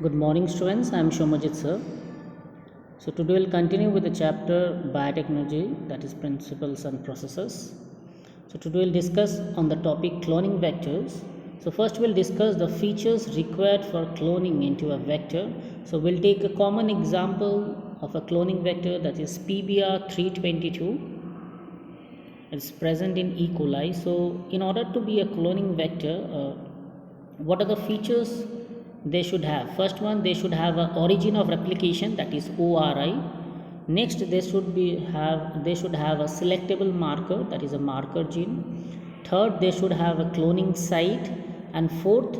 Good morning, students. I am Shomajit sir. So today we'll continue with the chapter biotechnology, that is principles and processes. So today we'll discuss on the topic cloning vectors. So first we'll discuss the features required for cloning into a vector. So we'll take a common example of a cloning vector, that is PBR322. It's present in E. coli. So in order to be a cloning vector, what are the features they should have? First one, they should have a origin of replication, that is ORI. Next, they should have a selectable marker, that is a marker gene. Third, they should have a cloning site. And fourth,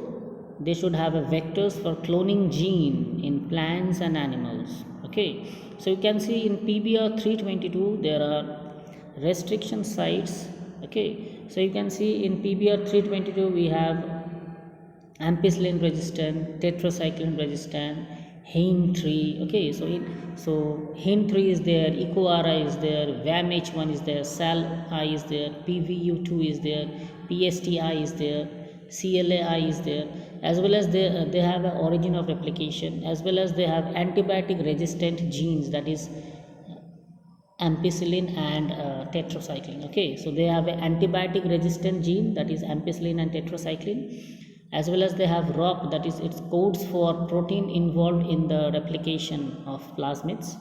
they should have a vectors for cloning gene in plants and animals. Okay, so you can see in PBR322 there are restriction sites. Okay, so you can see in PBR322 we have ampicillin resistant, tetracycline resistant, Hain tree. Okay, so Hain tree is there, EcoRI is there, VAM-H1 is there, SAL-I is there, PVU2 is there, PSTI is there, CLAI is there, as well as they have an origin of replication, as well as they have antibiotic resistant genes, that is ampicillin and tetracycline. Okay, so they have an antibiotic resistant gene, that is ampicillin and tetracycline, as well as they have ROP, that is it codes for protein involved in the replication of plasmids.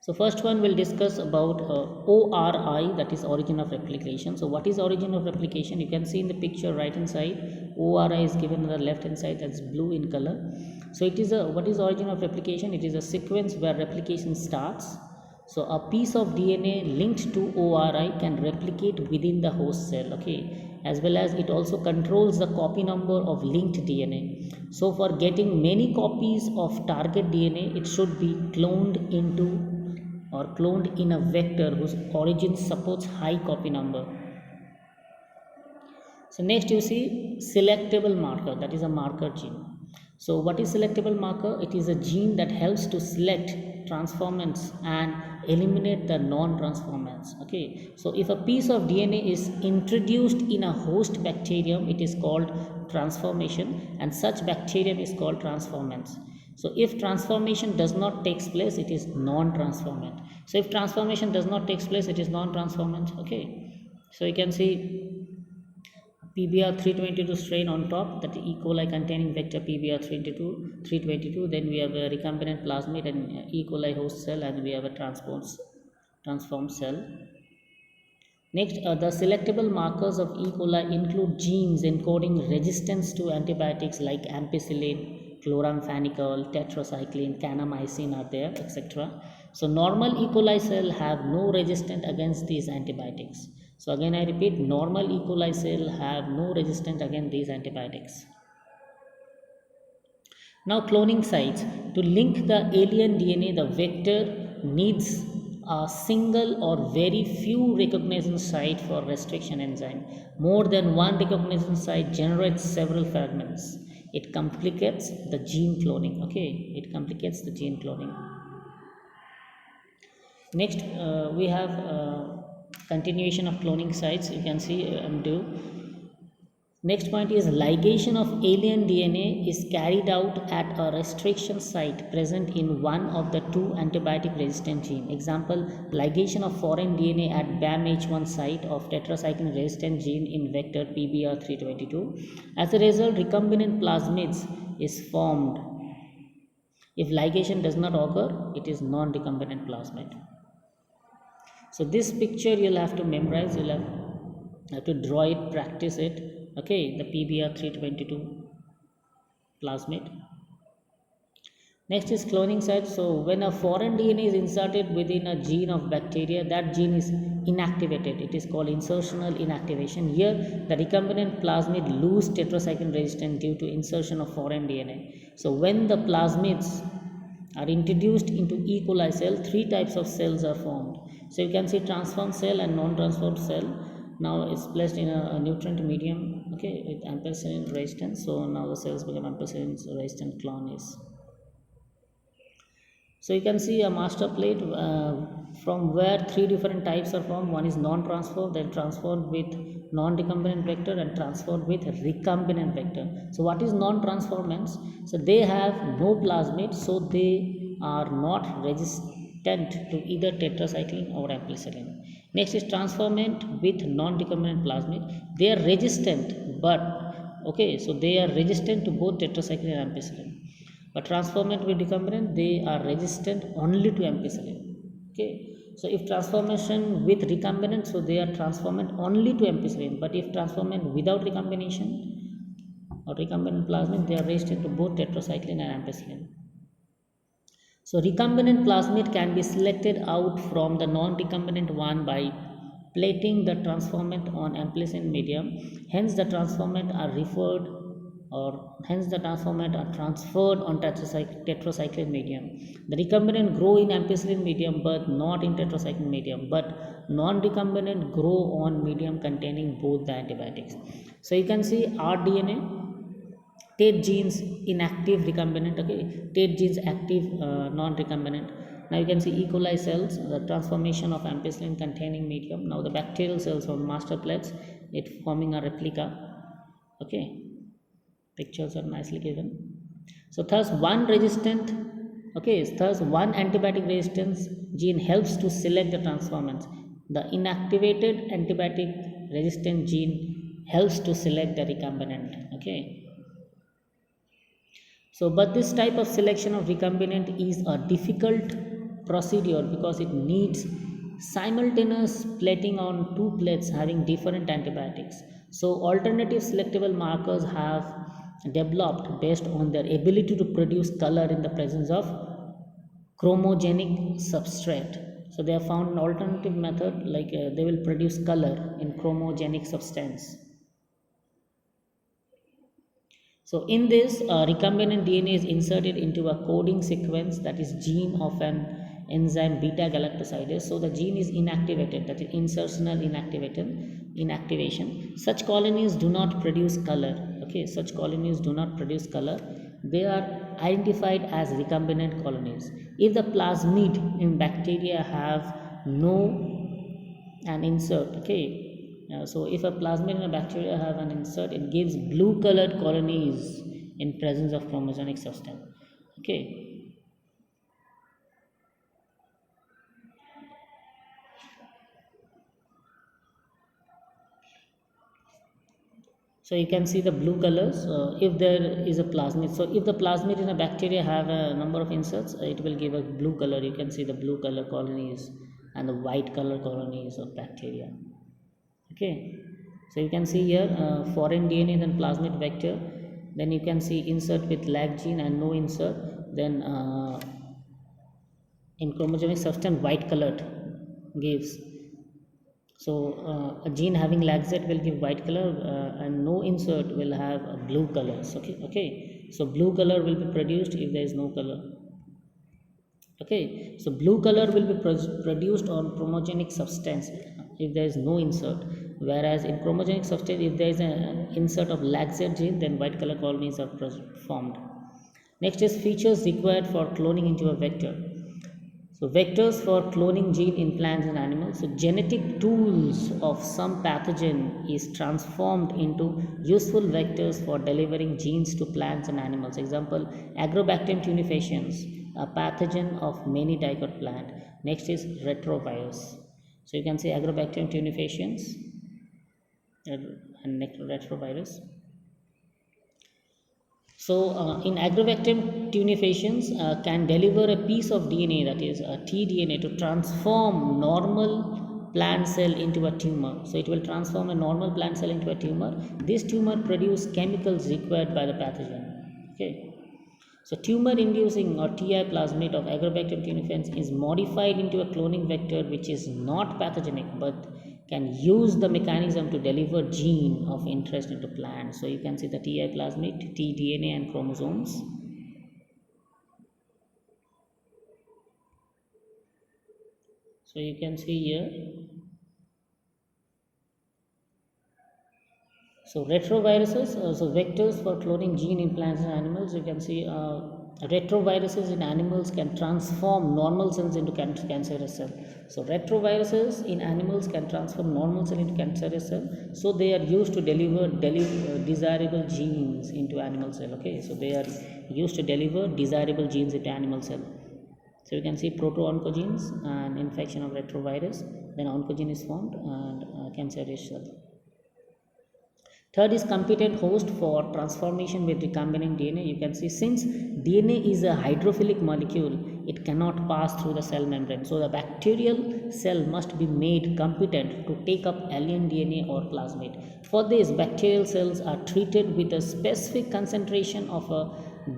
So first one we'll discuss about ORI, that is origin of replication. So what is origin of replication? You can see in the picture right hand side, ORI is given on the left hand side, that's blue in color. So it is what is origin of replication? It is a sequence where replication starts. So a piece of DNA linked to ORI can replicate within the host cell, okay, as well as it also controls the copy number of linked DNA. So for getting many copies of target DNA, it should be cloned into or cloned in a vector whose origin supports high copy number. So next you see selectable marker, that is a marker gene. So what is selectable marker? It is a gene that helps to select transformants and eliminate the non-transformants. Okay, so if a piece of DNA is introduced in a host bacterium, it is called transformation, and such bacterium is called transformants. So if transformation does not takes place, it is non-transformant. So if transformation does not takes place, it is non-transformant. Okay, so you can see PBR322 strain on top, that E. coli containing vector PBR322. Then we have a recombinant plasmid and E. coli host cell, and we have a transformed cell. Next, the selectable markers of E. coli include genes encoding resistance to antibiotics like ampicillin, chloramphenicol, tetracycline, kanamycin are there, etc. So normal E. coli cell have no resistance against these antibiotics. So again I repeat, normal E. coli cell have no resistance against these antibiotics. Now cloning sites. To link the alien DNA, the vector needs a single or very few recognition site for restriction enzyme. More than one recognition site generates several fragments. It complicates the gene cloning. Okay, it complicates the gene cloning. Next, we have continuation of cloning sites. You can see do. Next point is ligation of alien DNA is carried out at a restriction site present in one of the two antibiotic resistant gene. Example, ligation of foreign DNA at BAM-H1 site of tetracycline resistant gene in vector PBR322. As a result, recombinant plasmids is formed. If ligation does not occur, it is non-recombinant plasmid. So this picture you'll have to memorize, you'll have to draw it, practice it. Okay, the PBR322 plasmid. Next is cloning site. So when a foreign DNA is inserted within a gene of bacteria, that gene is inactivated. It is called insertional inactivation. Here the recombinant plasmid lose tetracycline resistance due to insertion of foreign DNA. So when the plasmids are introduced into E. coli cell, three types of cells are formed. So you can see transformed cell and non-transformed cell. Now it's placed in a nutrient medium, okay, with ampicillin resistance. So now the cells become ampicillin resistant clonies. So you can see a master plate from where three different types are formed. One is non-transformed, then transformed with non-recombinant vector, and transformed with recombinant vector. So what is non-transformants? So they have no plasmid, so they are not resistant to either tetracycline or ampicillin. Next is transformant with non-recombinant plasmid. They are resistant, but okay, so they are resistant to both tetracycline and ampicillin. But transformant with recombinant, they are resistant only to ampicillin. Okay, so if transformation with recombinant, so they are transformant only to ampicillin. But if transformant without recombination or recombinant plasmid, they are resistant to both tetracycline and ampicillin. So recombinant plasmid can be selected out from the non-recombinant one by plating the transformant on amplicin medium. Hence the transformant are referred or hence the transformant are transferred on tetracycline medium. The recombinant grow in ampicillin medium but not in tetracycline medium, but non-recombinant grow on medium containing both the antibiotics. So you can see rDNA, Tate genes inactive recombinant, okay, Tate genes active non-recombinant. Now you can see E. coli cells, the transformation of ampicillin containing medium. Now the bacterial cells from master plates, it forming a replica. Okay, pictures are nicely given. So thus one resistant, okay, thus one antibiotic resistance gene helps to select the transformants. The inactivated antibiotic resistant gene helps to select the recombinant. Okay, so, but this type of selection of recombinant is a difficult procedure because it needs simultaneous plating on two plates having different antibiotics. So, alternative selectable markers have developed based on their ability to produce color in the presence of chromogenic substrate. So, they have found an alternative method like they will produce color in chromogenic substance. So in this, recombinant DNA is inserted into a coding sequence, that is gene of an enzyme beta galactosidase. So the gene is inactivated, that is insertional inactivation. Such colonies do not produce color. Okay, such colonies do not produce color. They are identified as recombinant colonies. If the plasmid in bacteria have no an insert, okay, so if a plasmid in a bacteria have an insert, it gives blue colored colonies in presence of chromogenic substance. Okay, so you can see the blue colors if there is a plasmid. So if the plasmid in a bacteria have a number of inserts, it will give a blue color. You can see the blue color colonies and the white color colonies of bacteria. Okay, so you can see here foreign DNA, then plasmid vector, then you can see insert with lag gene and no insert, then in chromogenic substance white colored gives. So a gene having lag z will give white color and no insert will have a blue colors. Okay, okay, so blue color will be produced if there is no color. Okay, so blue color will be produced on chromogenic substance if there is no insert, whereas in chromogenic substance if there is an insert of lag z gene, then white color colonies are formed. Next is features required for cloning into a vector. So vectors for cloning gene in plants and animals. So genetic tools of some pathogen is transformed into useful vectors for delivering genes to plants and animals. Example, Agrobacterium tunificans, a pathogen of many dicot plant. Next is retrovirus. So you can say Agrobacterium tunificans and retrovirus. So, in Agrobacterium tunificans can deliver a piece of DNA, that is a tDNA, to transform normal plant cell into a tumor. So, it will transform a normal plant cell into a tumor. This tumor produce chemicals required by the pathogen. Okay. So, tumor-inducing or TI plasmid of Agrobacterium tunificans is modified into a cloning vector which is not pathogenic but can use the mechanism to deliver gene of interest into plants. So, you can see the TI plasmid, tDNA and chromosomes. So, you can see here. So, retroviruses, so vectors for cloning gene in plants and animals, you can see Retroviruses in animals can transform normal cells into cancerous cell. So retroviruses in animals can transform normal cell into cancerous cell. So they are used to deliver desirable genes into animal cell. Okay, so they are used to deliver desirable genes into animal cell. So you can see proto-oncogenes and infection of retrovirus, then oncogene is formed and cancerous cell. Third is competent host for transformation with recombinant DNA. You can see since DNA is a hydrophilic molecule, it cannot pass through the cell membrane. So the bacterial cell must be made competent to take up alien DNA or plasmid. For this, bacterial cells are treated with a specific concentration of a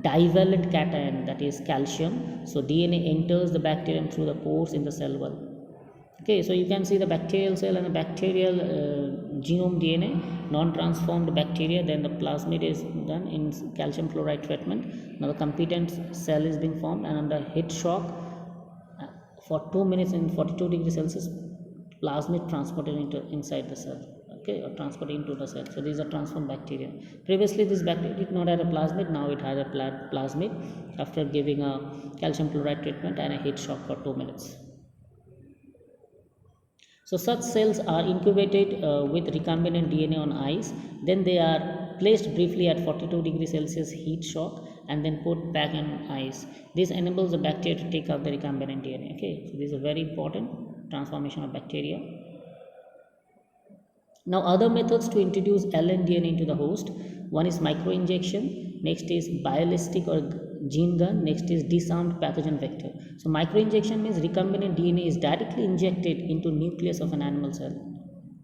divalent cation, that is calcium. So DNA enters the bacterium through the pores in the cell wall. Okay, so you can see the bacterial cell and the bacterial genome DNA, non-transformed bacteria, then the plasmid is done in calcium fluoride treatment. Now the competent cell is being formed, and under heat shock for 2 minutes in 42 degrees Celsius, plasmid transported into inside the cell. Okay, or transported into the cell. So these are transformed bacteria. Previously this bacteria did not have a plasmid, now it has a plasmid after giving a calcium fluoride treatment and a heat shock for 2 minutes. So such cells are incubated with recombinant DNA on ice, then they are placed briefly at 42 degrees Celsius heat shock and then put back in ice. This enables the bacteria to take out the recombinant DNA. Okay, so this is a very important transformation of bacteria. Now other methods to introduce LNDNA into the host, one is microinjection, next is ballistic or gene gun, next is disarmed pathogen vector. So microinjection means recombinant DNA is directly injected into nucleus of an animal cell.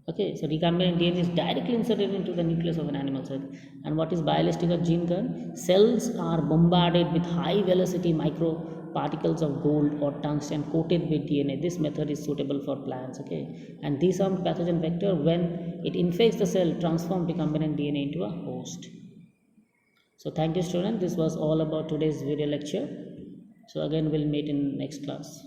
Okay, so recombinant DNA is directly inserted into the nucleus of an animal cell. And what is ballistic or gene gun? Cells are bombarded with high velocity micro particles of gold or tungsten coated with DNA. This method is suitable for plants. Okay, and disarmed pathogen vector, when it infects the cell, transform recombinant DNA into a host. So thank you students, this was all about today's video lecture. So again we'll meet in next class.